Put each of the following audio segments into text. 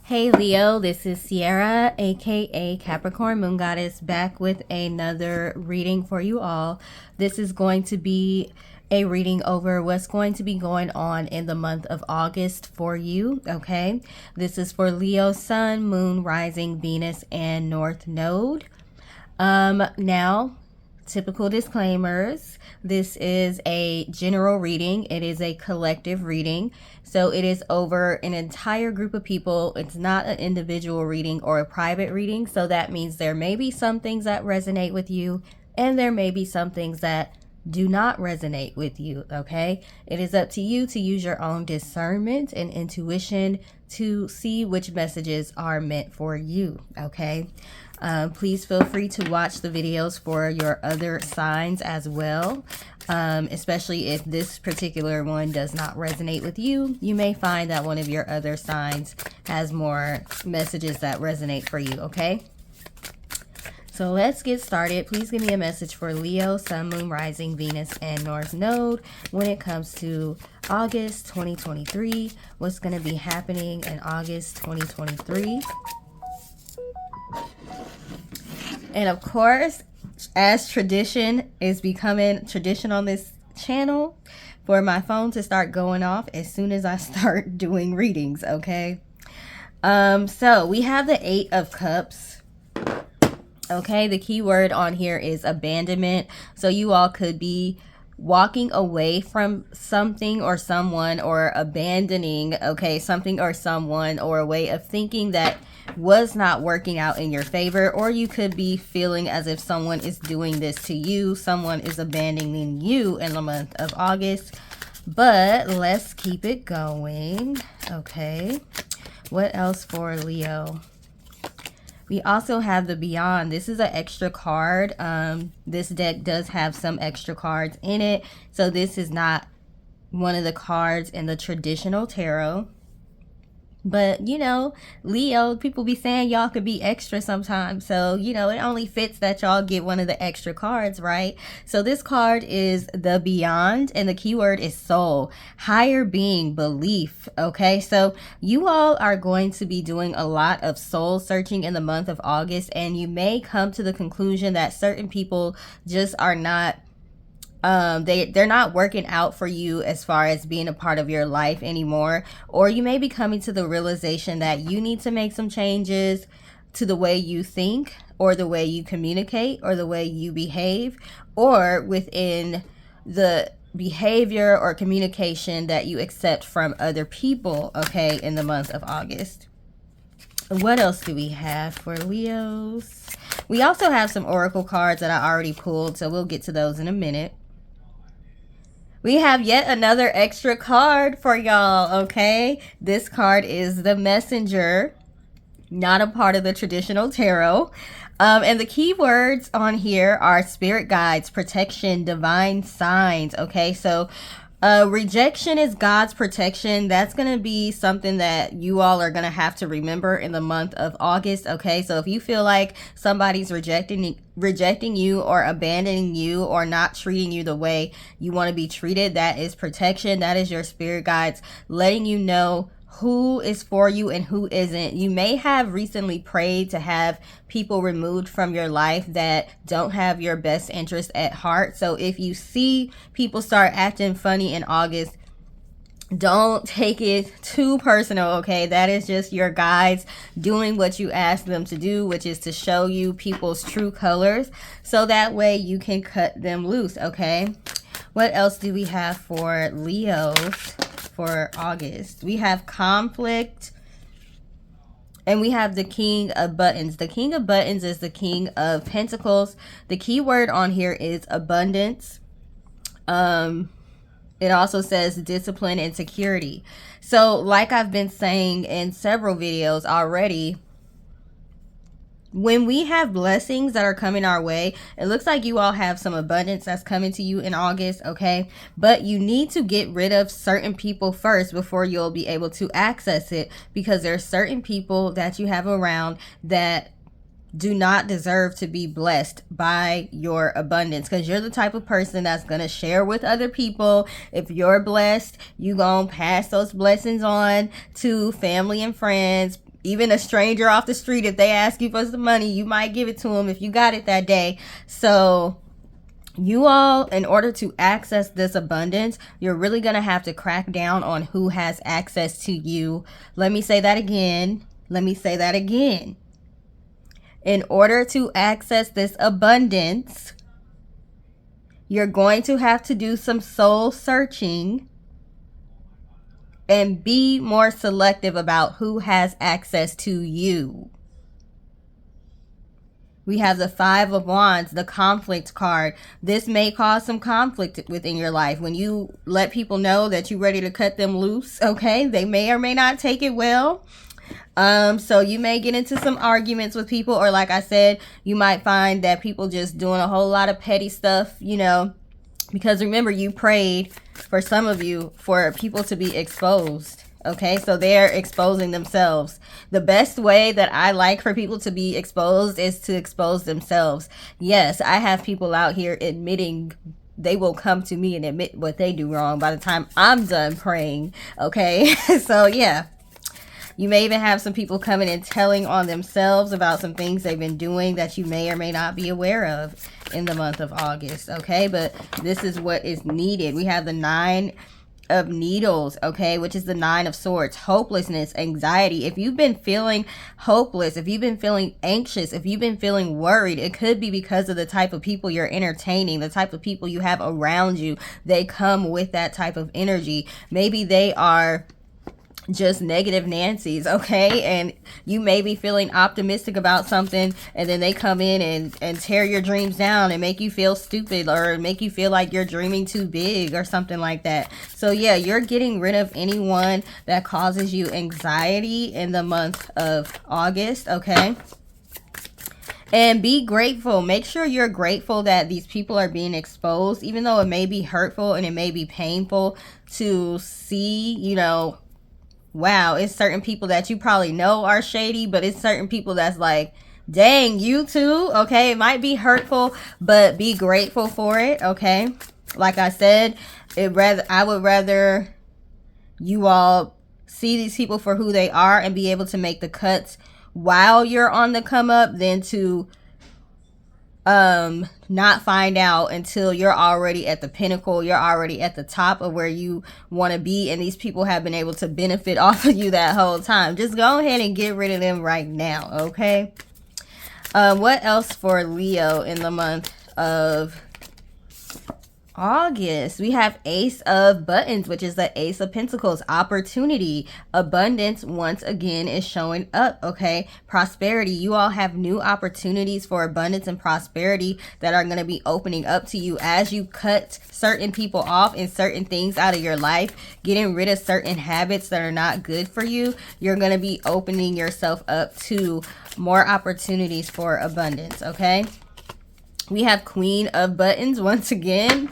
Hey Leo, this is Sierra, aka Capricorn Moon Goddess, back with another reading for you all. This is going to be a reading over what's going to be going on in the month of August for you, okay? This is for Leo, Sun, Moon, Rising, Venus, and North Node. Now, typical disclaimers. This is a general reading. It is a collective reading. So it is over an entire group of people. It's not an individual reading or a private reading. So that means there may be some things that resonate with you, and there may be some things that do not resonate with you, okay? It is up to you to use your own discernment and intuition to see which messages are meant for you, okay? Please feel free to watch the videos for your other signs as well, especially if this particular one does not resonate with you. You may find that one of your other signs has more messages that resonate for you, okay? So let's get started. Please give me a message for Leo, Sun, Moon, Rising, Venus, and North Node when it comes to August 2023. What's going to be happening in August 2023? And of course, as tradition is becoming tradition on this channel, for my phone to start going off as soon as I start doing readings, okay? So we have the Eight of Cups. Okay, the key word on here is abandonment. So you all could be walking away from something or someone, or abandoning, okay, something or someone, or a way of thinking that was not working out in your favor. Or you could be feeling as if someone is doing this to you. Someone is abandoning you in the month of August. But let's keep it going. Okay, what else for Leo? We also have the Beyond. This is an extra card. This deck does have some extra cards in it. So this is not one of the cards in the traditional tarot. But, you know, Leo, people be saying y'all could be extra sometimes. So, you know, it only fits that y'all get one of the extra cards, right? So this card is the Beyond, and the keyword is soul, higher being, belief, okay? So you all are going to be doing a lot of soul searching in the month of August, and you may come to the conclusion that certain people just are not they're not working out for you as far as being a part of your life anymore. Or you may be coming to the realization that you need to make some changes to the way you think, or the way you communicate, or the way you behave, or within the behavior or communication that you accept from other people, okay, in the month of August. What else do we have for Leos? We also have some oracle cards that I already pulled, so we'll get to those in a minute. We have yet another extra card for y'all, okay? This card is the Messenger, not a part of the traditional tarot. And the keywords on here are spirit guides, protection, divine signs, okay? So rejection is God's protection. That's going to be something that you all are going to have to remember in the month of August, okay? So if you feel like somebody's rejecting you, or abandoning you, or not treating you the way you want to be treated, that is protection. That is your spirit guides letting you know who is for you and who isn't. You may have recently prayed to have people removed from your life that don't have your best interest at heart. So if you see people start acting funny in August, don't take it too personal, okay? That is just your guides doing what you ask them to do, which is to show you people's true colors, so that way you can cut them loose, okay? What else do we have for Leos for August? We have conflict, and we have the King of Buttons. The King of Buttons is the King of Pentacles. The key word on here is abundance. It also says discipline and security. So like I've been saying in several videos already, when we have blessings that are coming our way, it looks like you all have some abundance that's coming to you in August, okay? But you need to get rid of certain people first before you'll be able to access it, because there are certain people that you have around that do not deserve to be blessed by your abundance, because you're the type of person that's going to share with other people. If you're blessed, you going to pass those blessings on to family and friends, Even a stranger off the street, if they ask you for some money, you might give it to them if you got it that day. So you all, in order to access this abundance, you're really going to have to crack down on who has access to you. Let me say that again. In order to access this abundance, you're going to have to do some soul searching and be more selective about who has access to you. We have the Five of Wands, the conflict card. This may cause some conflict within your life. When you let people know that you're ready to cut them loose, okay, they may or may not take it well. So you may get into some arguments with people, or like I said, you might find that people just doing a whole lot of petty stuff, you know, because remember, you prayed, for some of you, for people to be exposed. Okay, so they're exposing themselves. The best way that I like for people to be exposed is to expose themselves. Yes, I have people out here admitting, they will come to me and admit what they do wrong by the time I'm done praying. Okay, so yeah. You may even have some people coming and telling on themselves about some things they've been doing that you may or may not be aware of in the month of August, okay? But this is what is needed. We have the Nine of Needles, okay, which is the Nine of Swords. Hopelessness, anxiety. If you've been feeling hopeless, if you've been feeling anxious, if you've been feeling worried, it could be because of the type of people you're entertaining, the type of people you have around you. They come with that type of energy. Maybe they are just negative Nancy's, okay? And you may be feeling optimistic about something, and then they come in and tear your dreams down and make you feel stupid, or make you feel like you're dreaming too big or something like that. So yeah, you're getting rid of anyone that causes you anxiety in the month of August, okay? And be grateful. Make sure you're grateful that these people are being exposed, even though it may be hurtful and it may be painful to see, you know, wow, it's certain people that you probably know are shady, but it's certain people that's like, dang, you too, okay? It might be hurtful, but be grateful for it, okay? Like I said, I would rather you all see these people for who they are and be able to make the cuts while you're on the come up than to not find out until you're already at the pinnacle, you're already at the top of where you want to be, and these people have been able to benefit off of you that whole time. Just go ahead and get rid of them right now, okay? What else for Leo in the month of August? We have Ace of Buttons, which is the Ace of Pentacles. Opportunity, abundance once again is showing up, okay? Prosperity, you all have new opportunities for abundance and prosperity that are going to be opening up to you as you cut certain people off and certain things out of your life, getting rid of certain habits that are not good for you. You're going to be opening yourself up to more opportunities for abundance, okay? We have Queen of Buttons once again.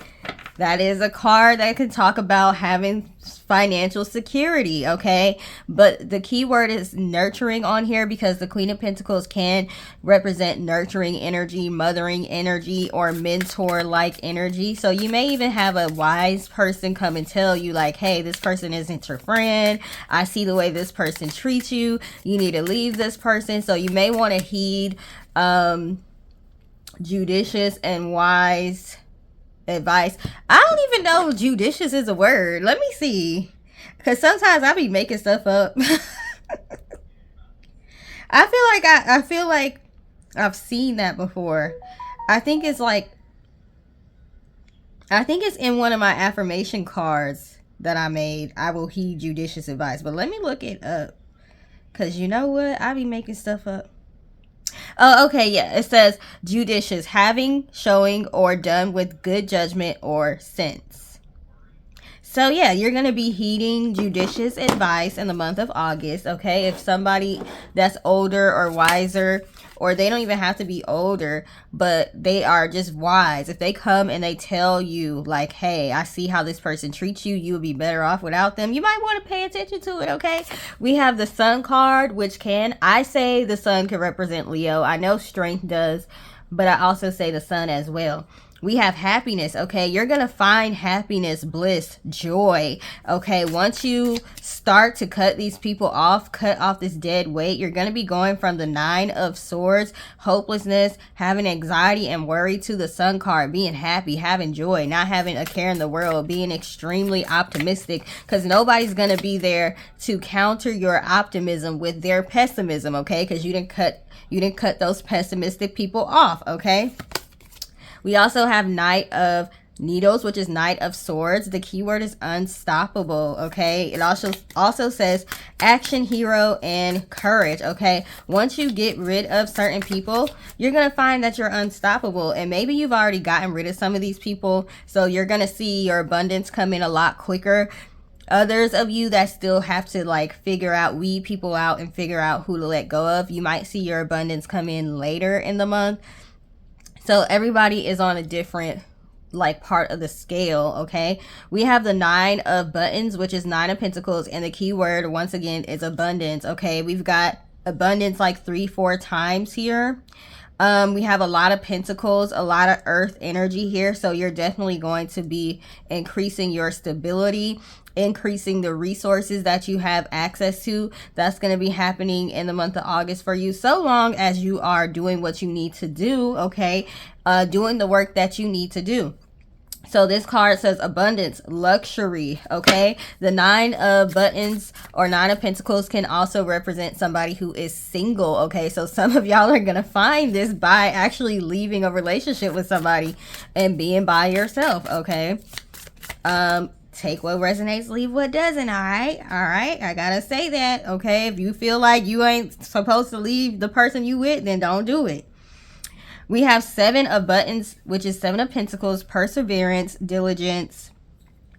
That is a card that can talk about having financial security, okay? But the key word is nurturing on here, because the Queen of Pentacles can represent nurturing energy, mothering energy, or mentor-like energy. So you may even have a wise person come and tell you like, hey, this person isn't your friend. I see the way this person treats you. You need to leave this person. So you may want to heed judicious and wise advice. I don't even know if judicious is a word. Let me see, because sometimes I be making stuff up. I feel like I've seen that before. I think it's in one of my affirmation cards that I made. I will heed judicious advice, but let me look it up, because you know what, I be making stuff up. Oh, okay, yeah. It says judicious, having, showing, or done with good judgment or sense. So yeah, you're going to be heeding judicious advice in the month of August, okay? If somebody that's older or wiser, or they don't even have to be older, but they are just wise. If they come and they tell you like, hey, I see how this person treats you, you would be better off without them, you might want to pay attention to it, okay? We have the Sun card, which I say the Sun can represent Leo. I know Strength does, but I also say the Sun as well. We have happiness, okay? You're going to find happiness, bliss, joy, okay? Once you start to cut these people off, cut off this dead weight, you're going to be going from the 9 of Swords, hopelessness, having anxiety and worry, to the Sun card, being happy, having joy, not having a care in the world, being extremely optimistic, because nobody's going to be there to counter your optimism with their pessimism, okay? Because you didn't cut those pessimistic people off, okay? We also have Knight of Needles, which is Knight of Swords. The keyword is unstoppable, okay? It also says action, hero, and courage, okay? Once you get rid of certain people, you're going to find that you're unstoppable. And maybe you've already gotten rid of some of these people, so you're going to see your abundance come in a lot quicker. Others of you that still have to like weed people out and figure out who to let go of, you might see your abundance come in later in the month. So everybody is on a different like part of the scale, okay? We have the 9 of Buttons, which is 9 of Pentacles, and the keyword once again is abundance, okay? We've got abundance like 3-4 times here. We have a lot of Pentacles, a lot of earth energy here, so you're definitely going to be increasing your stability, increasing the resources that you have access to. That's going to be happening in the month of August for you, so long as you are doing what you need to do, okay? Doing the work that you need to do. So this card says abundance, luxury, okay? The 9 of Buttons or 9 of Pentacles can also represent somebody who is single, okay? So some of y'all are going to find this by actually leaving a relationship with somebody and being by yourself, okay? Take what resonates, leave what doesn't, all right? All right, I gotta say that, okay? If you feel like you ain't supposed to leave the person you with, then don't do it. We have 7 of Buttons, which is 7 of Pentacles, perseverance, diligence,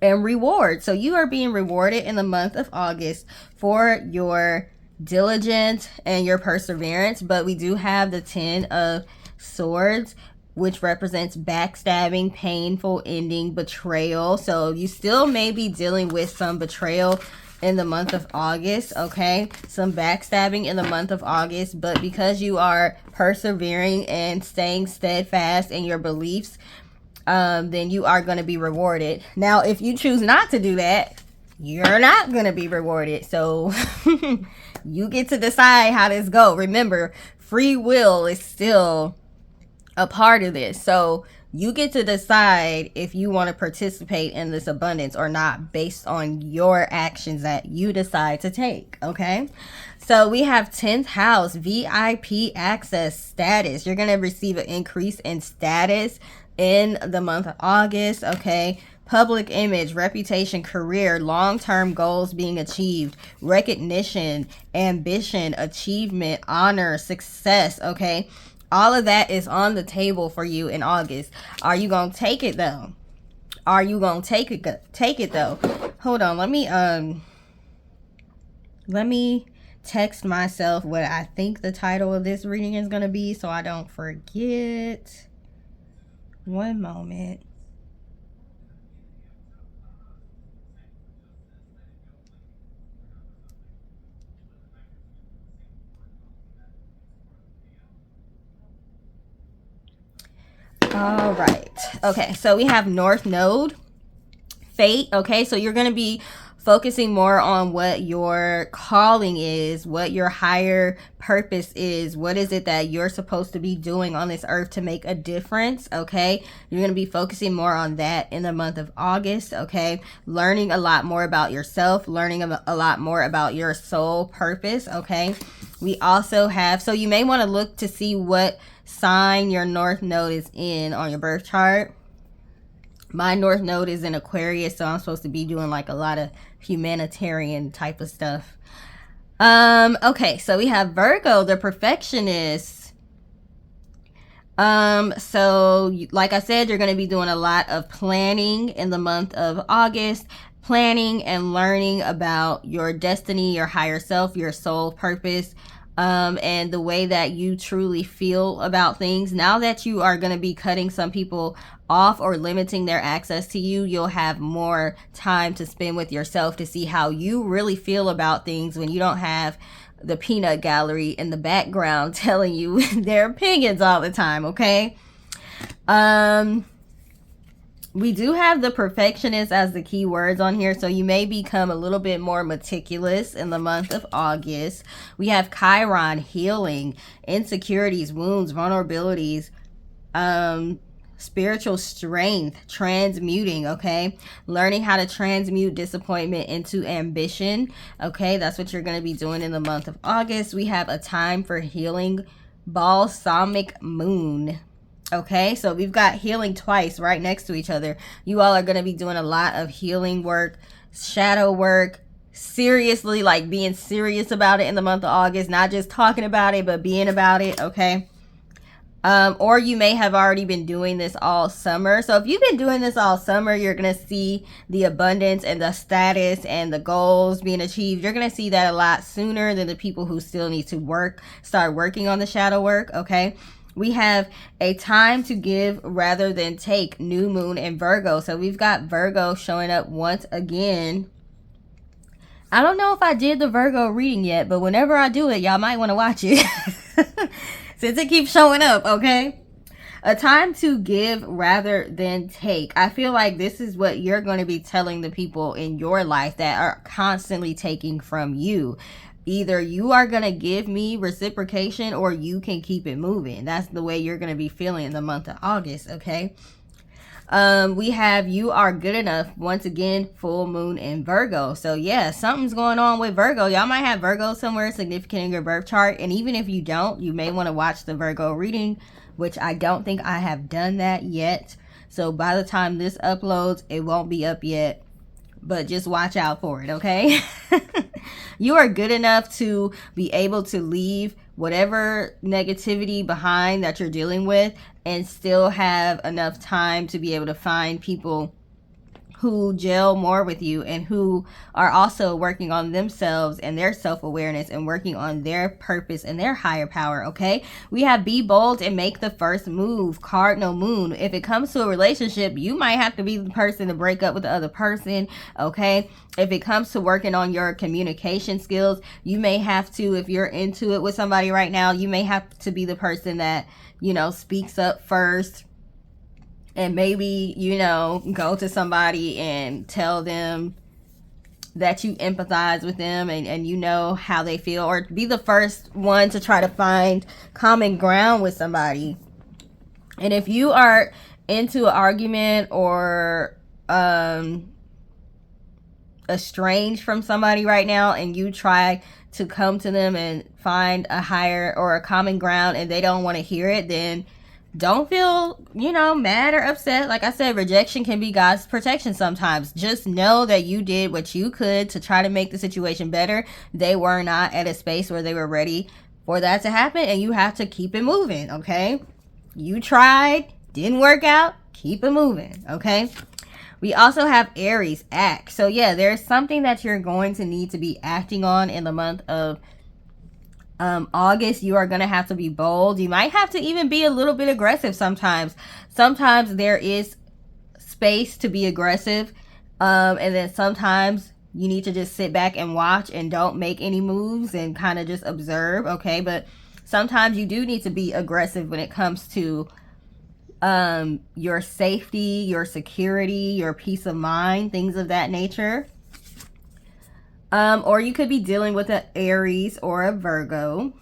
and reward. So you are being rewarded in the month of August for your diligence and your perseverance. But we do have the 10 of Swords, which represents backstabbing, painful ending, betrayal. So you still may be dealing with some betrayal in the month of August, okay? Some backstabbing in the month of August, but because you are persevering and staying steadfast in your beliefs, then you are going to be rewarded. Now, if you choose not to do that, you're not going to be rewarded. So you get to decide how this goes. Remember, free will is still a part of this. So you get to decide if you want to participate in this abundance or not based on your actions that you decide to take, okay? So we have 10th house, VIP access, status. You're going to receive an increase in status in the month of August, okay? Public image, reputation, career, long-term goals being achieved, recognition, ambition, achievement, honor, success, okay? All of that is on the table for you in August. Are you going to take it though? Are you going to take it though? Hold on. Let me text myself what I think the title of this reading is going to be so I don't forget. One moment. All right. Okay, so we have North Node, Fate. Okay, so you're going to be focusing more on what your calling is, what your higher purpose is. What is it that you're supposed to be doing on this earth to make a difference? Okay, you're going to be focusing more on that in the month of August. Okay, learning a lot more about yourself, learning a lot more about your soul purpose. Okay, we also have, so you may want to look to see what sign your North Node is in on your birth chart. My North Node is in Aquarius, so I'm supposed to be doing like a lot of humanitarian type of stuff. Okay, so we have Virgo, the perfectionist. So like I said, you're going to be doing a lot of planning in the month of August, planning and learning about your destiny, your higher self, your soul purpose, and the way that you truly feel about things. Now that you are going to be cutting some people off or limiting their access to you, you'll have more time to spend with yourself to see how you really feel about things when you don't have the peanut gallery in the background telling you their opinions all the time, okay? We do have the perfectionist as the key words on here, so you may become a little bit more meticulous in the month of August. We have Chiron, healing, insecurities, wounds, vulnerabilities, spiritual strength, transmuting, okay? Learning how to transmute disappointment into ambition, okay? That's what you're going to be doing in the month of August. We have a time for healing, balsamic moon. Okay, so we've got healing twice right next to each other. You all are going to be doing a lot of healing work, shadow work, seriously, like being serious about it in the month of August, not just talking about it, but being about it, okay? Or you may have already been doing this all summer. So if you've been doing this all summer, you're going to see the abundance and the status and the goals being achieved. You're going to see that a lot sooner than the people who still need to start working on the shadow work, okay? We have a time to give rather than take, new moon in Virgo. So we've got Virgo showing up once again. I don't know if I did the Virgo reading yet, but whenever I do it, y'all might want to watch it since it keeps showing up, okay? A time to give rather than take. I feel like this is what you're going to be telling the people in your life that are constantly taking from you. Either you are going to give me reciprocation or you can keep it moving. That's the way you're going to be feeling in the month of August, okay? We have you are good enough. Once again, full moon in Virgo. So yeah, something's going on with Virgo. Y'all might have Virgo somewhere significant in your birth chart. And even if you don't, you may want to watch the Virgo reading, which I don't think I have done that yet. So by the time this uploads, it won't be up yet. But just watch out for it, okay? You are good enough to be able to leave whatever negativity behind that you're dealing with and still have enough time to be able to find people who gel more with you and who are also working on themselves and their self-awareness and working on their purpose and their higher power, okay? We have be bold and make the first move, cardinal moon. If it comes to a relationship, you might have to be the person to break up with the other person, okay? If it comes to working on your communication skills, you may have to, if you're into it with somebody right now, you may have to be the person that, you know, speaks up first. And maybe, you know, go to somebody and tell them that you empathize with them and you know how they feel, or be the first one to try to find common ground with somebody. And if you are into an argument or estranged from somebody right now and you try to come to them and find a higher or a common ground and they don't want to hear it, then don't feel, you know, mad or upset. Like I said, rejection can be God's protection sometimes. Just know that you did what you could to try to make the situation better. They were not at a space where they were ready for that to happen, and you have to keep it moving, okay? You tried, didn't work out, keep it moving, okay? We also have Aries, act. So yeah, there's something that you're going to need to be acting on in the month of August. You are going to have to be bold. You might have to even be a little bit aggressive sometimes. Sometimes there is space to be aggressive. And then sometimes you need to just sit back and watch and don't make any moves and kind of just observe. Okay. But sometimes you do need to be aggressive when it comes to your safety, your security, your peace of mind, things of that nature. Or you could be dealing with an Aries or a Virgo,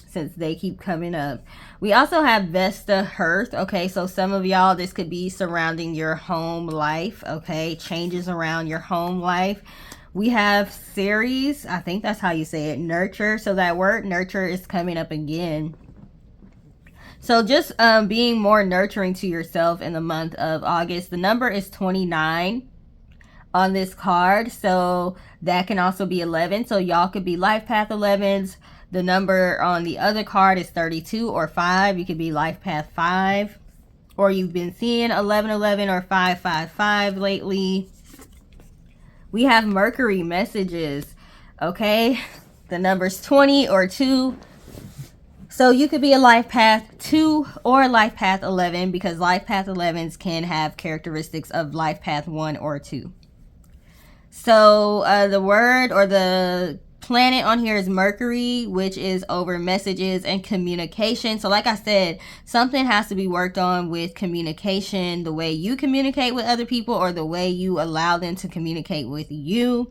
since they keep coming up. We also have Vesta, Hearth. Okay, so some of y'all, this could be surrounding your home life. Okay, changes around your home life. We have Ceres. I think that's how you say it. Nurture. So that word nurture is coming up again. So just being more nurturing to yourself in the month of August. The number is 29 on this card, so that can also be 11. So y'all could be life path 11s. The number on the other card is 32 or 5. You could be life path 5, or you've been seeing 1111 or 555 lately. We have Mercury messages. Okay, the number's 20 or 2. So you could be a life path 2 or life path 11, because life path 11s can have characteristics of life path 1 or 2. So the word or the planet on here is Mercury, which is over messages and communication. So like I said, something has to be worked on with communication, the way you communicate with other people or the way you allow them to communicate with you.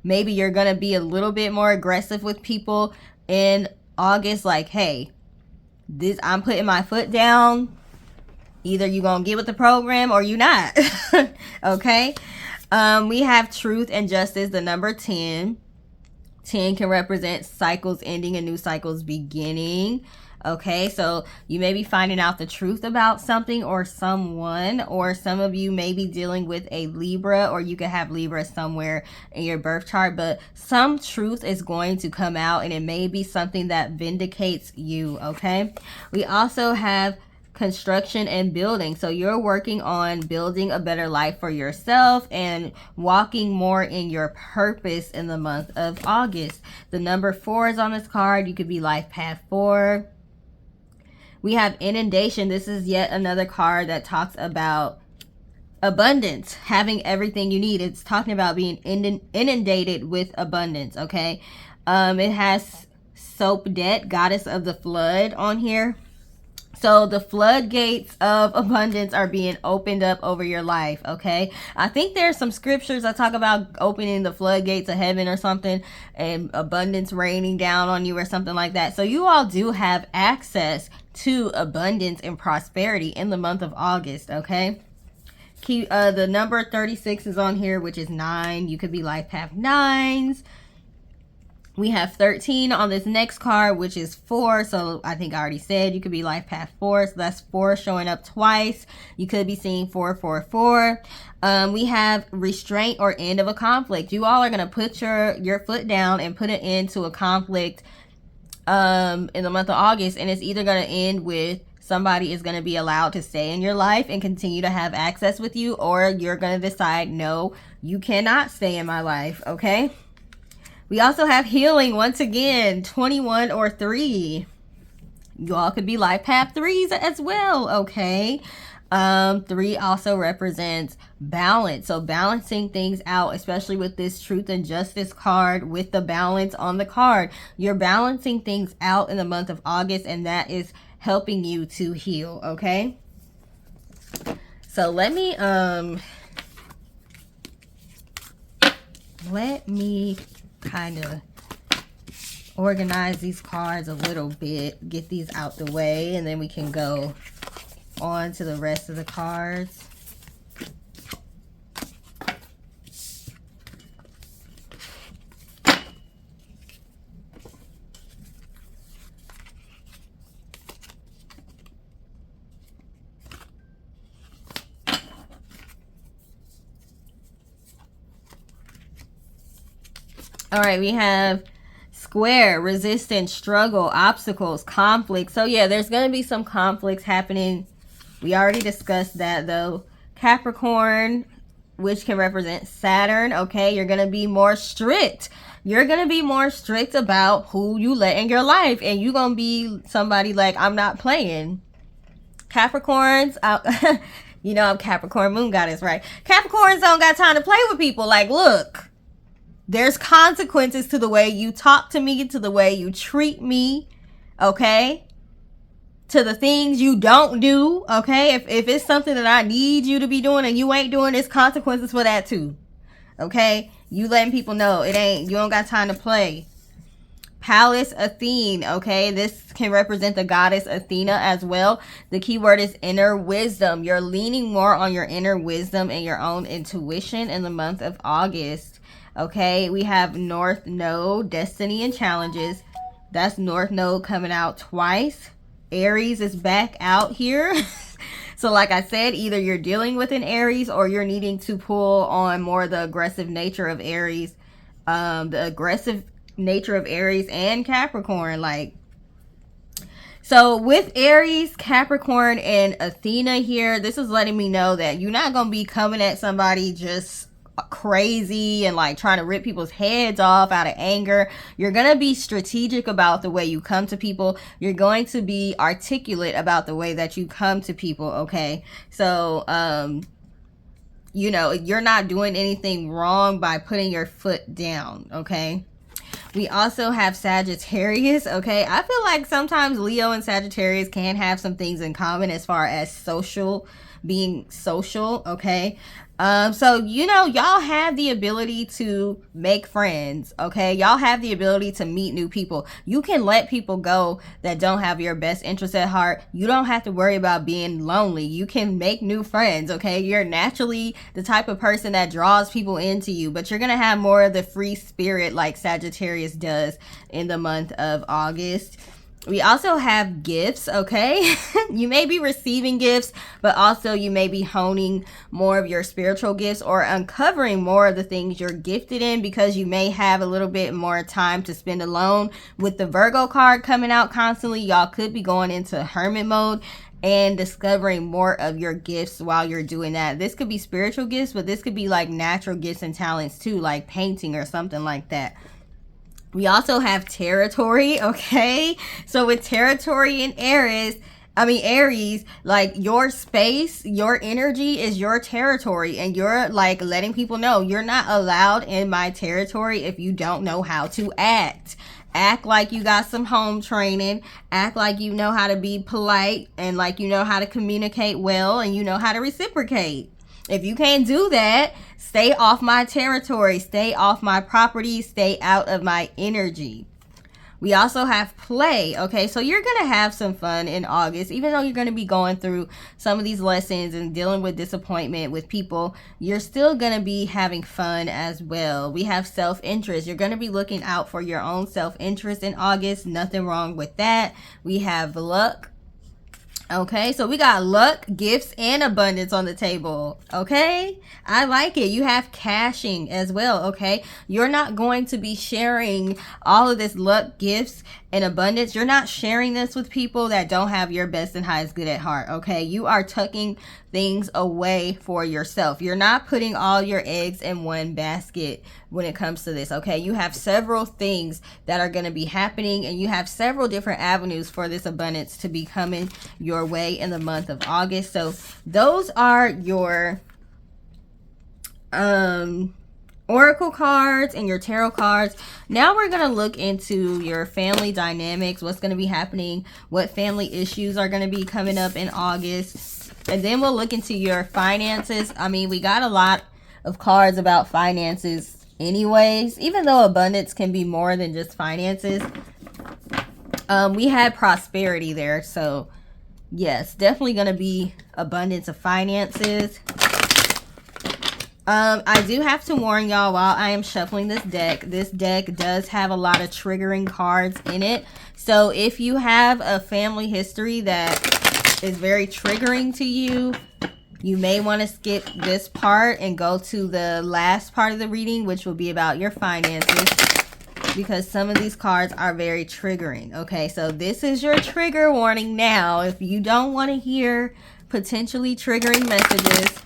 Maybe you're going to be a little bit more aggressive with people in August, like, hey, I'm putting my foot down. Either you're going to get with the program or you not. Okay. We have truth and justice, the number 10. 10 can represent cycles ending and new cycles beginning. Okay, so you may be finding out the truth about something or someone, or some of you may be dealing with a Libra, or you could have Libra somewhere in your birth chart, but some truth is going to come out and it may be something that vindicates you. Okay, we also have construction and building. So you're working on building a better life for yourself and walking more in your purpose in the month of August. The number 4 is on this card. You could be life path 4. We have inundation. This is yet another card that talks about abundance, having everything you need. It's talking about being inundated with abundance. Okay. It has Sopdet, goddess of the flood, on here. So the floodgates of abundance are being opened up over your life, okay? I think there's some scriptures that talk about opening the floodgates of heaven or something, and abundance raining down on you or something like that. So you all do have access to abundance and prosperity in the month of August, okay? The number 36 is on here, which is 9. You could be life path 9s. We have 13 on this next card, which is 4. So I think I already said you could be life path 4. So that's 4 showing up twice. You could be seeing 444. We have restraint or end of a conflict. You all are going to put your foot down and put an end to a conflict in the month of August. And it's either going to end with somebody is going to be allowed to stay in your life and continue to have access with you, or you're going to decide, no, you cannot stay in my life. Okay. We also have healing, once again, 21 or 3. You all could be life path 3s as well, okay? 3 also represents balance. So balancing things out, especially with this truth and justice card with the balance on the card. You're balancing things out in the month of August, and that is helping you to heal, okay? So let me kind of organize these cards a little bit, get these out the way, and then we can go on to the rest of the cards. All right, we have square, resistance, struggle, obstacles, conflict. So yeah, there's going to be some conflicts happening. We already discussed that though. Capricorn, which can represent Saturn. Okay, you're going to be more strict. You're going to be more strict about who you let in your life. And you're going to be somebody like, I'm not playing. Capricorns, you know, I'm Capricorn moon goddess, right? Capricorns don't got time to play with people. Like, look. There's consequences to the way you talk to me, to the way you treat me, okay? To the things you don't do, okay? If it's something that I need you to be doing and you ain't doing, there's consequences for that too, okay? You letting people know you don't got time to play. Pallas Athene, okay? This can represent the goddess Athena as well. The key word is inner wisdom. You're leaning more on your inner wisdom and your own intuition in the month of August. Okay, we have North Node, destiny and challenges. That's North Node coming out twice. Aries is back out here. So like I said, either you're dealing with an Aries or you're needing to pull on more the aggressive nature of Aries. The aggressive nature of Aries and Capricorn. So with Aries, Capricorn, and Athena here, this is letting me know that you're not going to be coming at somebody just crazy and like trying to rip people's heads off out of anger. You're going to be strategic about the way you come to people. You're going to be articulate about the way that you come to people, okay? So, you know, you're not doing anything wrong by putting your foot down, okay? We also have Sagittarius, okay? I feel like sometimes Leo and Sagittarius can have some things in common as far as being social, okay? So, you know, y'all have the ability to make friends, okay? Y'all have the ability to meet new people. You can let people go that don't have your best interest at heart. You don't have to worry about being lonely. You can make new friends, okay? You're naturally the type of person that draws people into you, but you're gonna have more of the free spirit like Sagittarius does in the month of August. We also have gifts, okay? You may be receiving gifts, but also you may be honing more of your spiritual gifts or uncovering more of the things you're gifted in, because you may have a little bit more time to spend alone. With the Virgo card coming out constantly, y'all could be going into hermit mode and discovering more of your gifts while you're doing that. This could be spiritual gifts, but this could be like natural gifts and talents too, like painting or something like that. We also have territory, okay? So with territory in Aries, like your space, your energy is your territory, and you're like letting people know you're not allowed in my territory if you don't know how to act. Act like you got some home training. Act like you know how to be polite, and like you know how to communicate well, and you know how to reciprocate. If you can't do that, stay off my territory, stay off my property, stay out of my energy. We also have play, okay? So you're going to have some fun in August. Even though you're going to be going through some of these lessons and dealing with disappointment with people, you're still going to be having fun as well. We have self-interest. You're going to be looking out for your own self-interest in August. Nothing wrong with that. We have luck. Okay, so we got luck, gifts, and abundance on the table. Okay, I like it. You have cashing as well. Okay, you're not going to be sharing all of this luck, gifts, and abundance. You're not sharing this with people that don't have your best and highest good at heart. Okay, you are tucking things away for yourself. You're not putting all your eggs in one basket when it comes to this. Okay, you have several things that are going to be happening, and you have several different avenues for this abundance to be coming your way in the month of August. So those are your oracle cards and your tarot cards. Now we're going to look into your family dynamics, what's going to be happening, what family issues are going to be coming up in August. And then we'll look into your finances. I mean, we got a lot of cards about finances anyways, even though abundance can be more than just finances. We had prosperity there. So yes, definitely going to be abundance of finances. I do have to warn y'all, while I am shuffling this deck does have a lot of triggering cards in it. So if you have a family history that is very triggering to you, you may want to skip this part and go to the last part of the reading, which will be about your finances, because some of these cards are very triggering. Okay, so this is your trigger warning now. If you don't want to hear potentially triggering messages,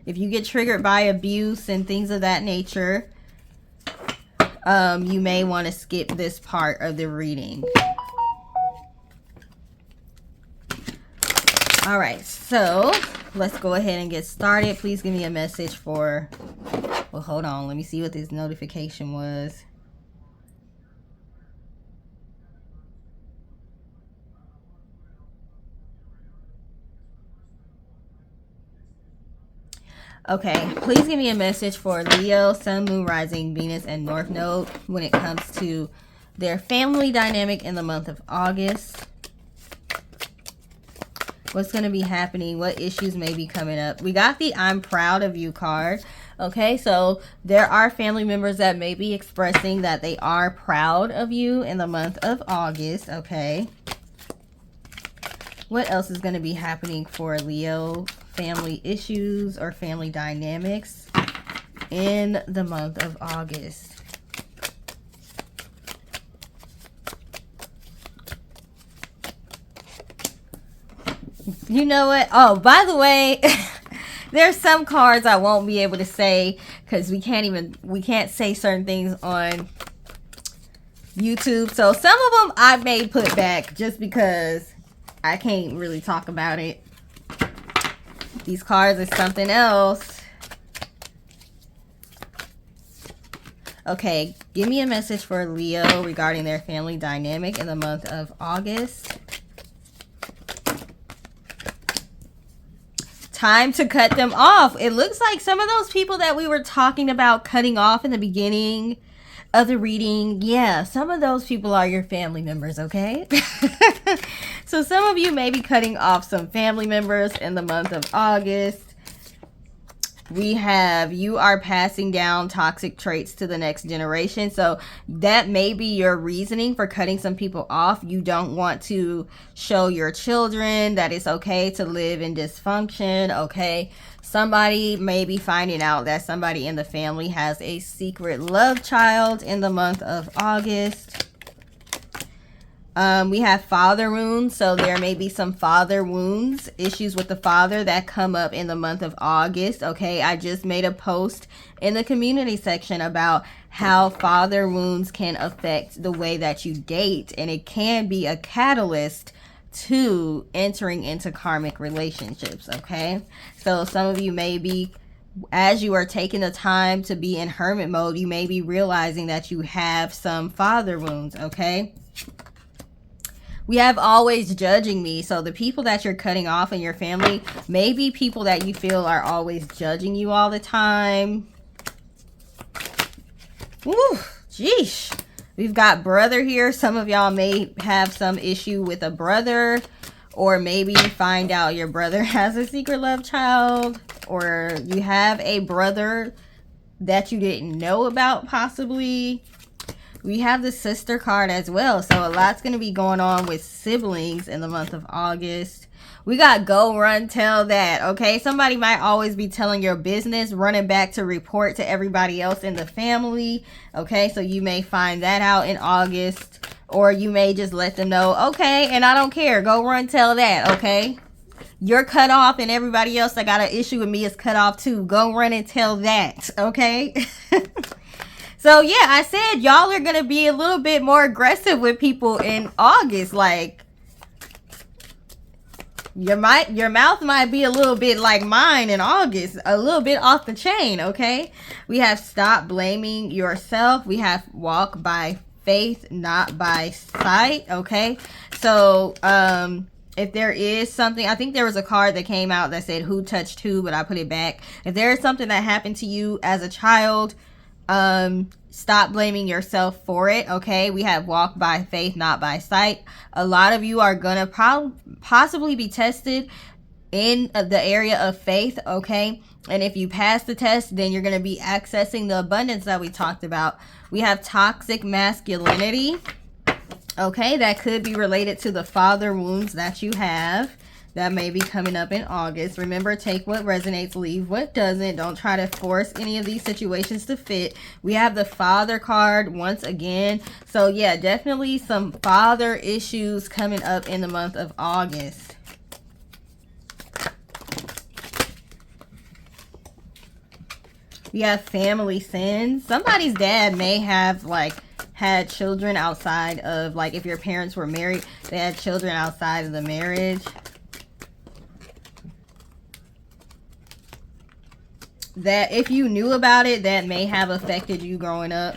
if you get triggered by abuse and things of that nature, you may want to skip this part of the reading. All right, so let's go ahead and get started. Please give me a message for, well, hold on. Let me see what this notification was. Okay, please give me a message for Leo, Sun, Moon, Rising, Venus, and North Node when it comes to their family dynamic in the month of August. What's going to be happening? What issues may be coming up? We got the I'm proud of you card. Okay, so there are family members that may be expressing that they are proud of you in the month of August. Okay. What else is going to be happening for Leo? Family issues or family dynamics in the month of August. You know what? Oh, by the way, there's some cards I won't be able to say because we can't say certain things on YouTube. So some of them I may put back just because I can't really talk about it. These cards are something else. Okay, give me a message for Leo regarding their family dynamic in the month of August. Time to cut them off. It looks like some of those people that we were talking about cutting off in the beginning of the reading, yeah, some of those people are your family members, okay? So some of you may be cutting off some family members in the month of August. We have, you are passing down toxic traits to the next generation. So that may be your reasoning for cutting some people off. You don't want to show your children that it's okay to live in dysfunction, okay? Somebody may be finding out that somebody in the family has a secret love child in the month of August. We have father wounds, so there may be some father wounds, issues with the father that come up in the month of August. Okay, I just made a post in the community section about how father wounds can affect the way that you date, and it can be a catalyst to entering into karmic relationships. Okay, so some of you may be, as you are taking the time to be in hermit mode, you may be realizing that you have some father wounds. Okay, we have always judging me. So the people that you're cutting off in your family may be people that you feel are always judging you all the time. Woo, geesh. We've got brother here. Some of y'all may have some issue with a brother, or maybe you find out your brother has a secret love child, or you have a brother that you didn't know about possibly. We have the sister card as well. So a lot's going to be going on with siblings in the month of August. We got go, run, tell that. Okay, somebody might always be telling your business, running back to report to everybody else in the family. Okay, so you may find that out in August. Or you may just let them know, okay, and I don't care. Go, run, tell that. Okay, you're cut off and everybody else that got an issue with me is cut off too. Go, run, and tell that. Okay. So yeah, I said y'all are going to be a little bit more aggressive with people in August. Like, your mouth might be a little bit like mine in August, a little bit off the chain, okay? We have stop blaming yourself. We have walk by faith, not by sight, okay? So, if there is something, I think there was a card that came out that said who touched who, but I put it back. If there is something that happened to you as a child, stop blaming yourself for it. Okay, we have walk by faith, not by sight. A lot of you are gonna possibly be tested in the area of faith. Okay, and if you pass the test, then you're gonna be accessing the abundance that we talked about. We have toxic masculinity. Okay, that could be related to the father wounds that you have. That may be coming up in August. Remember, take what resonates, leave what doesn't. Don't try to force any of these situations to fit. We have the father card once again. So yeah, definitely some father issues coming up in the month of August. We have family sins. Somebody's dad may have had children outside of, like, if your parents were married, they had children outside of the marriage. That if you knew about it, that may have affected you growing up.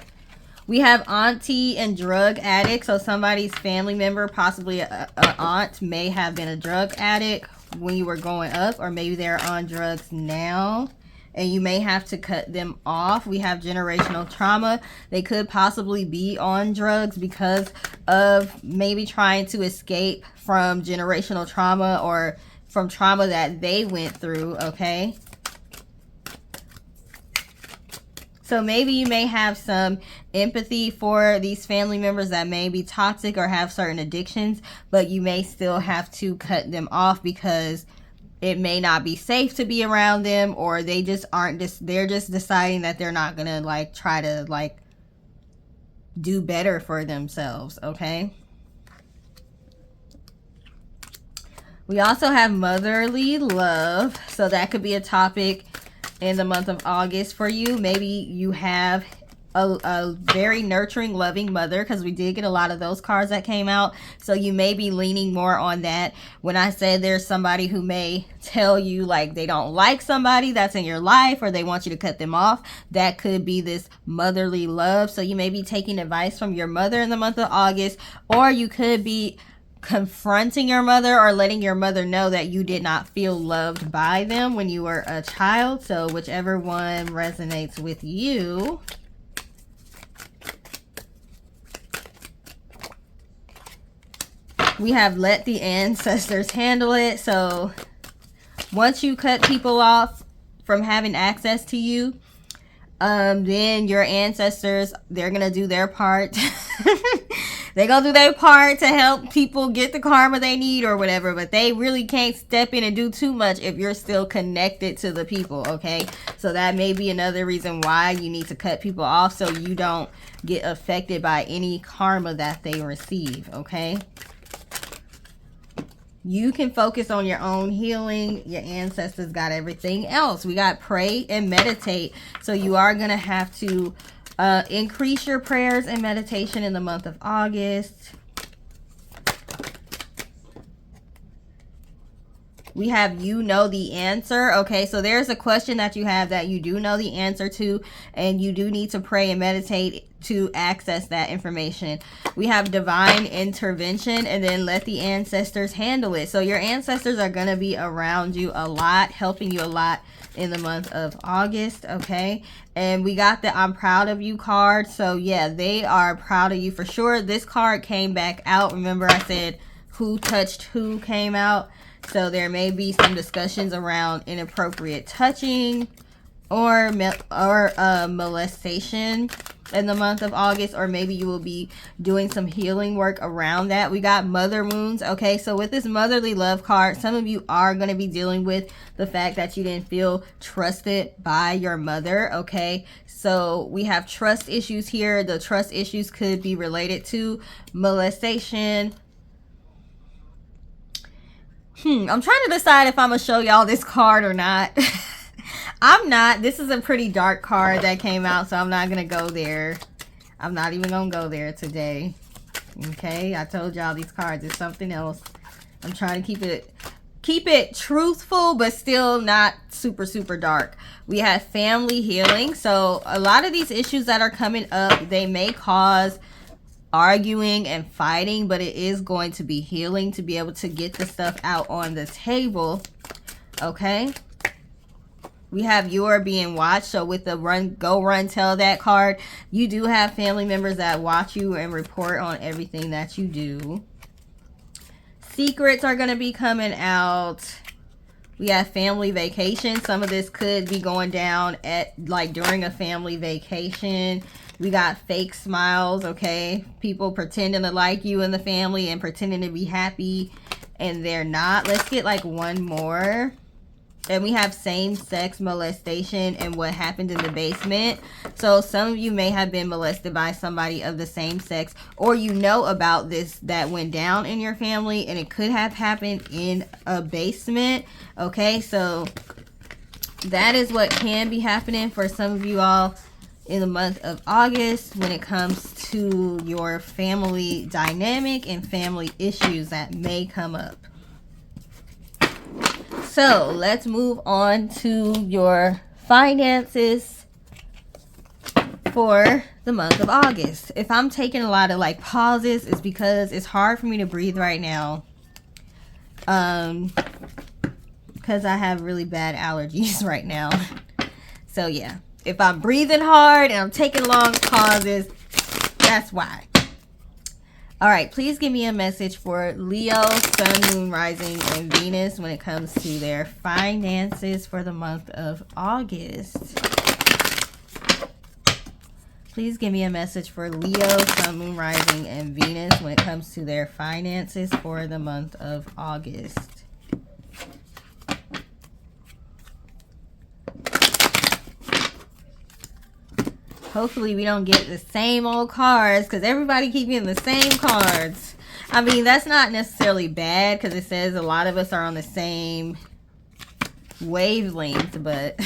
We have auntie and drug addict. So somebody's family member, possibly a aunt, may have been a drug addict when you were growing up, or maybe they're on drugs now and you may have to cut them off. We have generational trauma. They could possibly be on drugs because of maybe trying to escape from generational trauma or from trauma that they went through. Okay, so maybe you may have some empathy for these family members that may be toxic or have certain addictions, but you may still have to cut them off because it may not be safe to be around them, or they just aren't, they're just deciding that they're not gonna try to do better for themselves. Okay, we also have motherly love, so that could be a topic in the month of August for you. Maybe you have a very nurturing, loving mother, because we did get a lot of those cards that came out. So you may be leaning more on that. When I said there's somebody who may tell you like they don't like somebody that's in your life, or they want you to cut them off, that could be this motherly love. So you may be taking advice from your mother in the month of August, or you could be confronting your mother or letting your mother know that you did not feel loved by them when you were a child. So whichever one resonates with you. We have let the ancestors handle it. So once you cut people off from having access to you, then your ancestors, they're gonna do their part. They're gonna do their part to help people get the karma they need or whatever, but they really can't step in and do too much if you're still connected to the people, okay? So that may be another reason why you need to cut people off, so you don't get affected by any karma that they receive, okay? You can focus on your own healing. Your ancestors got everything else. We got pray and meditate. So you are going to have to increase your prayers and meditation in the month of August. We have you know the answer. Okay, so there's a question that you have that you do know the answer to, and you do need to pray and meditate to access that information. We have divine intervention, and then let the ancestors handle it. So your ancestors are going to be around you a lot, helping you a lot in the month of August, okay? And we got the I'm proud of you card. So yeah, they are proud of you for sure. This card came back out. Remember I said who touched who came out. So there may be some discussions around inappropriate touching or molestation in the month of August, or maybe you will be doing some healing work around that. We got mother wounds. Okay, so with this motherly love card, some of you are going to be dealing with the fact that you didn't feel trusted by your mother. Okay, so we have trust issues here. The trust issues could be related to molestation. I'm trying to decide if I'm gonna show y'all this card or not. I'm not. This is a pretty dark card that came out, so I'm not gonna go there. I'm not even gonna go there today. Okay, I told y'all these cards is something else. I'm trying to keep it truthful, but still not super dark. We have family healing. So a lot of these issues that are coming up, they may cause arguing and fighting, but it is going to be healing to be able to get the stuff out on the table. Okay, we have you are being watched. So with the run tell that card, you do have family members that watch you and report on everything that you do. Secrets are going to be coming out. We have family vacation. Some of this could be going down at like during a family vacation. We got fake smiles, okay? People pretending to like you in the family and pretending to be happy, and they're not. Let's get like one more. And we have same-sex molestation and what happened in the basement. So some of you may have been molested by somebody of the same sex, or you know about this that went down in your family, and it could have happened in a basement, okay? So that is what can be happening for some of you all in the month of August when it comes to your family dynamic and family issues that may come up. So let's move on to your finances for the month of August. If I'm taking a lot of like pauses, it's because it's hard for me to breathe right now. Because I have really bad allergies right now. So yeah. If I'm breathing hard and I'm taking long pauses, that's why. All right, please give me a message for Leo, Sun, Moon, Rising, and Venus when it comes to their finances for the month of August. Please give me a message for Leo, Sun, Moon, Rising, and Venus when it comes to their finances for the month of August. Hopefully we don't get the same old cards, because everybody keep getting the same cards. I mean, that's not necessarily bad because it says a lot of us are on the same wavelength, but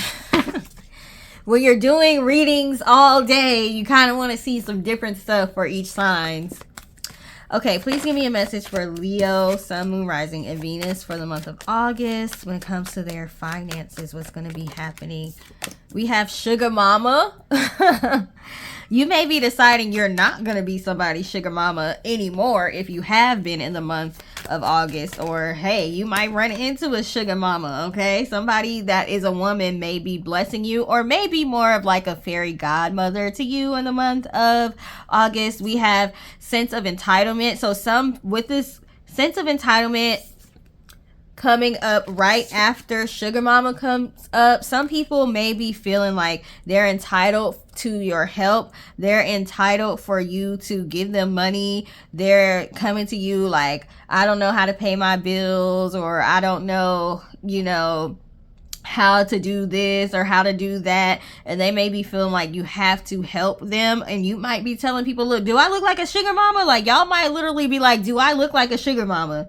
when you're doing readings all day, you kind of want to see some different stuff for each signs. Okay, please give me a message for Leo, Sun, Moon, Rising, and Venus for the month of August when it comes to their finances. What's going to be happening? We have Sugar Mama. You may be deciding you're not going to be somebody's sugar mama anymore if you have been in the month of August. Or, hey, you might run into a sugar mama, okay? Somebody that is a woman may be blessing you, or maybe more of like a fairy godmother to you in the month of August. We have sense of entitlement. So with this sense of entitlement coming up right after Sugar Mama comes up, some people may be feeling like they're entitled to your help. They're entitled for you to give them money. They're coming to you like, I don't know how to pay my bills, or I don't know, how to do this or how to do that. And they may be feeling like you have to help them. And you might be telling people, look, do I look like a sugar mama? Like, y'all might literally be like, do I look like a sugar mama?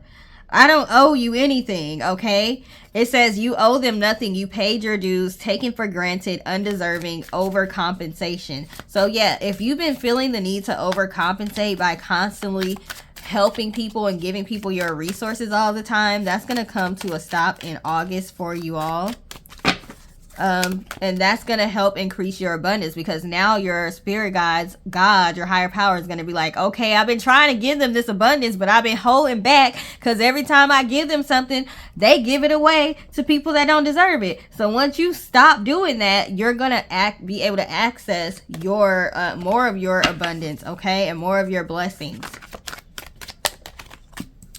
I don't owe you anything, okay? It says you owe them nothing. You paid your dues, taken for granted, undeserving, overcompensation. So yeah, if you've been feeling the need to overcompensate by constantly helping people and giving people your resources all the time, that's going to come to a stop in August for you all. And that's going to help increase your abundance, because now your spirit guides, God, your higher power, is going to be like, okay, I've been trying to give them this abundance, but I've been holding back because every time I give them something, they give it away to people that don't deserve it. So once you stop doing that, you're going to be able to access your more of your abundance, okay, and more of your blessings.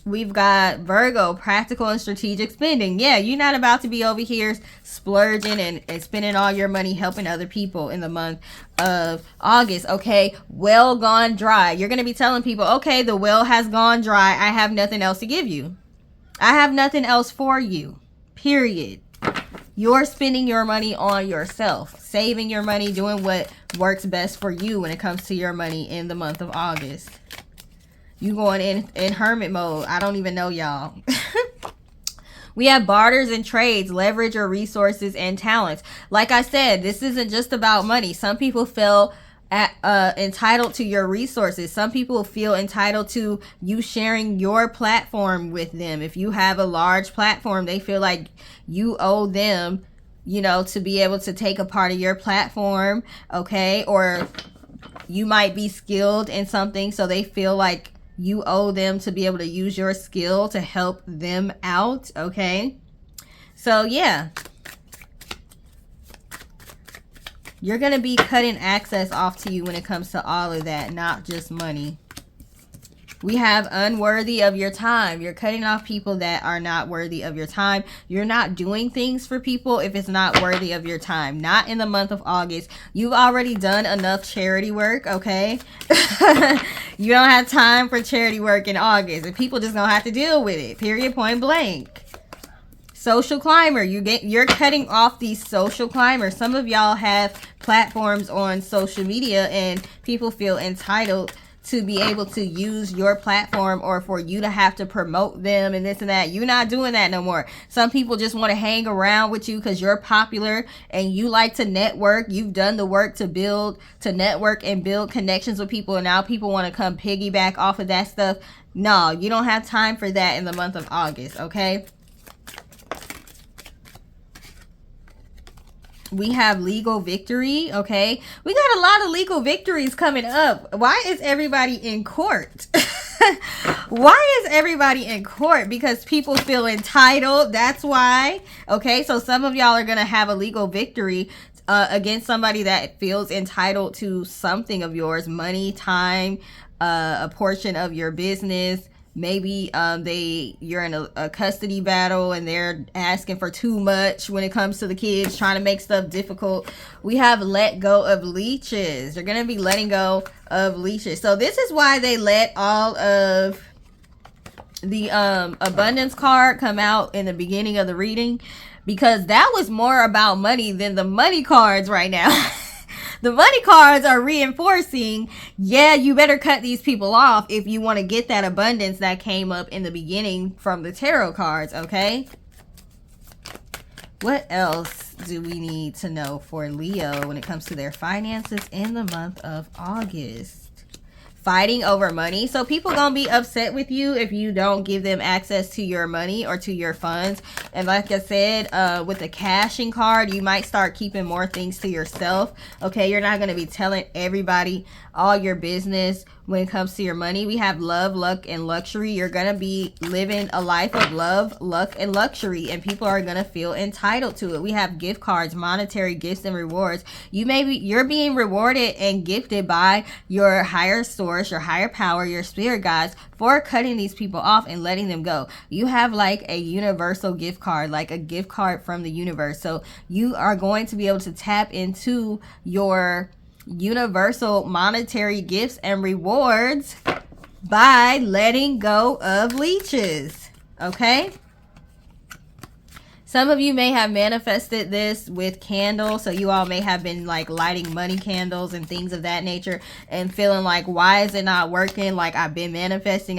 We've got Virgo, practical and strategic spending. Yeah, you're not about to be over here splurging and spending all your money helping other people in the month of August, okay? Well gone dry. You're going to be telling people, okay, the well has gone dry. I have nothing else to give you. I have nothing else for you, period. You're spending your money on yourself, saving your money, doing what works best for you when it comes to your money in the month of August. You going in hermit mode. I don't even know, y'all. We have barters and trades, leverage your resources and talents. Like I said, this isn't just about money. Some people feel entitled to your resources. Some people feel entitled to you sharing your platform with them. If you have a large platform, they feel like you owe them, to be able to take a part of your platform, okay? Or you might be skilled in something, so they feel like you owe them to be able to use your skill to help them out, okay? So, yeah. You're going to be cutting access off to you when it comes to all of that, not just money. We have unworthy of your time. You're cutting off people that are not worthy of your time. You're not doing things for people if it's not worthy of your time. Not in the month of August. You've already done enough charity work, okay? You don't have time for charity work in August. And people just gonna have to deal with it. Period, point blank. Social climber. You're cutting off these social climbers. Some of y'all have platforms on social media and people feel entitled to be able to use your platform, or for you to have to promote them and this and that. You're not doing that no more. Some people just want to hang around with you because you're popular and you like to network. You've done the work to network and build connections with people, and now people want to come piggyback off of that stuff. No, you don't have time for that in the month of August, okay? We have legal victory, okay? We got a lot of legal victories coming up. Why is everybody in court? Why is everybody in court? Because people feel entitled. That's why. Okay, so some of y'all are going to have a legal victory against somebody that feels entitled to something of yours. Money, time, a portion of your business. Maybe you're in a custody battle and they're asking for too much when it comes to the kids, trying to make stuff difficult. We have let go of leeches. You're going to be letting go of leeches. So this is why they let all of the abundance card come out in the beginning of the reading, because that was more about money than the money cards right now. The money cards are reinforcing, yeah, you better cut these people off if you want to get that abundance that came up in the beginning from the tarot cards, okay? What else? do we need to know for Leo when it comes to their finances in the month of August? Fighting over money. So people gonna be upset with you if you don't give them access to your money or to your funds. And like I said, with the cashing card, you might start keeping more things to yourself. Okay, you're not gonna be telling everybody all your business when it comes to your money. We have love, luck, and luxury. You're gonna be living a life of love, luck, and luxury, and people are gonna feel entitled to it. We have gift cards, monetary gifts, and rewards. You're being rewarded and gifted by your higher source, your higher power, your spirit guides, for cutting these people off and letting them go. You have like a universal gift card, like a gift card from the universe. So you are going to be able to tap into your universal monetary gifts and rewards by letting go of leeches. Okay, some of you may have manifested this with candles, so you all may have been like lighting money candles and things of that nature and feeling like, why is it not working? Like, I've been manifesting,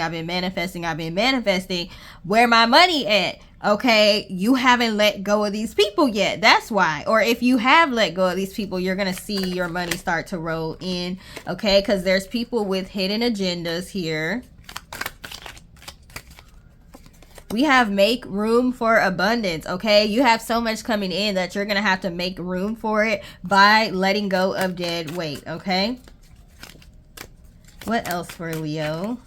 where my money at? Okay, you haven't let go of these people yet. That's why. Or if you have let go of these people, you're going to see your money start to roll in. Okay, because there's people with hidden agendas here. We have make room for abundance. Okay, you have so much coming in that you're going to have to make room for it by letting go of dead weight. Okay, what else for Leo?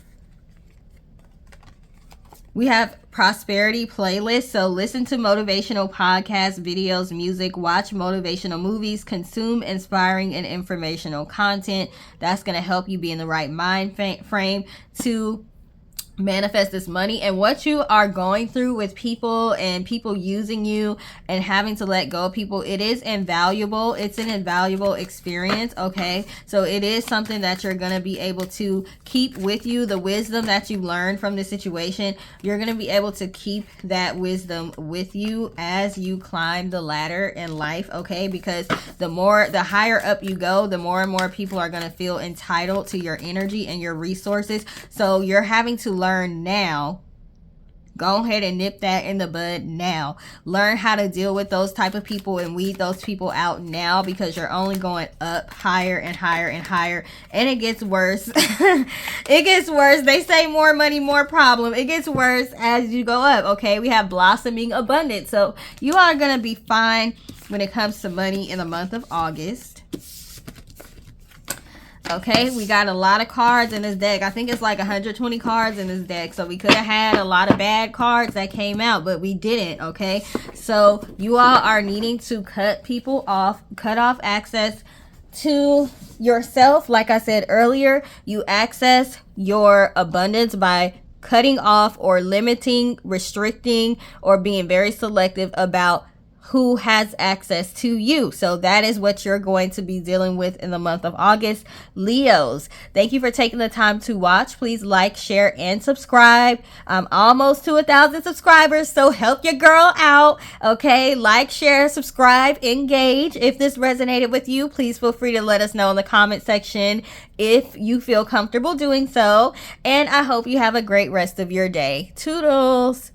We have prosperity playlist. So listen to motivational podcasts, videos, music, watch motivational movies, consume inspiring and informational content. That's going to help you be in the right mind frame to manifest this money. And what you are going through with people and people using you and having to let go of people, it is invaluable. It's an invaluable experience. Okay, so it is something that you're going to be able to keep with you. The wisdom that you learned from this situation, you're going to be able to keep that wisdom with you as you climb the ladder in life. Okay, because the higher up you go, the more and more people are going to feel entitled to your energy and your resources. So you're having to learn now. Go ahead and nip that in the bud now. Learn how to deal with those type of people and weed those people out now, because you're only going up higher and higher and higher, and it gets worse. It gets worse. They say more money, more problem. It gets worse as you go up. Okay, we have blossoming abundance. So you are going to be fine when it comes to money in the month of August. Okay, we got a lot of cards in this deck. I think it's like 120 cards in this deck. So we could have had a lot of bad cards that came out, but we didn't. Okay, so you all are needing to cut people off, cut off access to yourself. Like I said earlier, you access your abundance by cutting off or limiting, restricting, or being very selective about who has access to you. So that is what you're going to be dealing with in the month of August, Leos. Thank you for taking the time to watch. Please like, share, and subscribe. I'm almost to 1,000 subscribers, so help your girl out. Okay, like, share, subscribe, engage. If this resonated with you, please feel free to let us know in the comment section if you feel comfortable doing so. And I hope you have a great rest of your day. Toodles.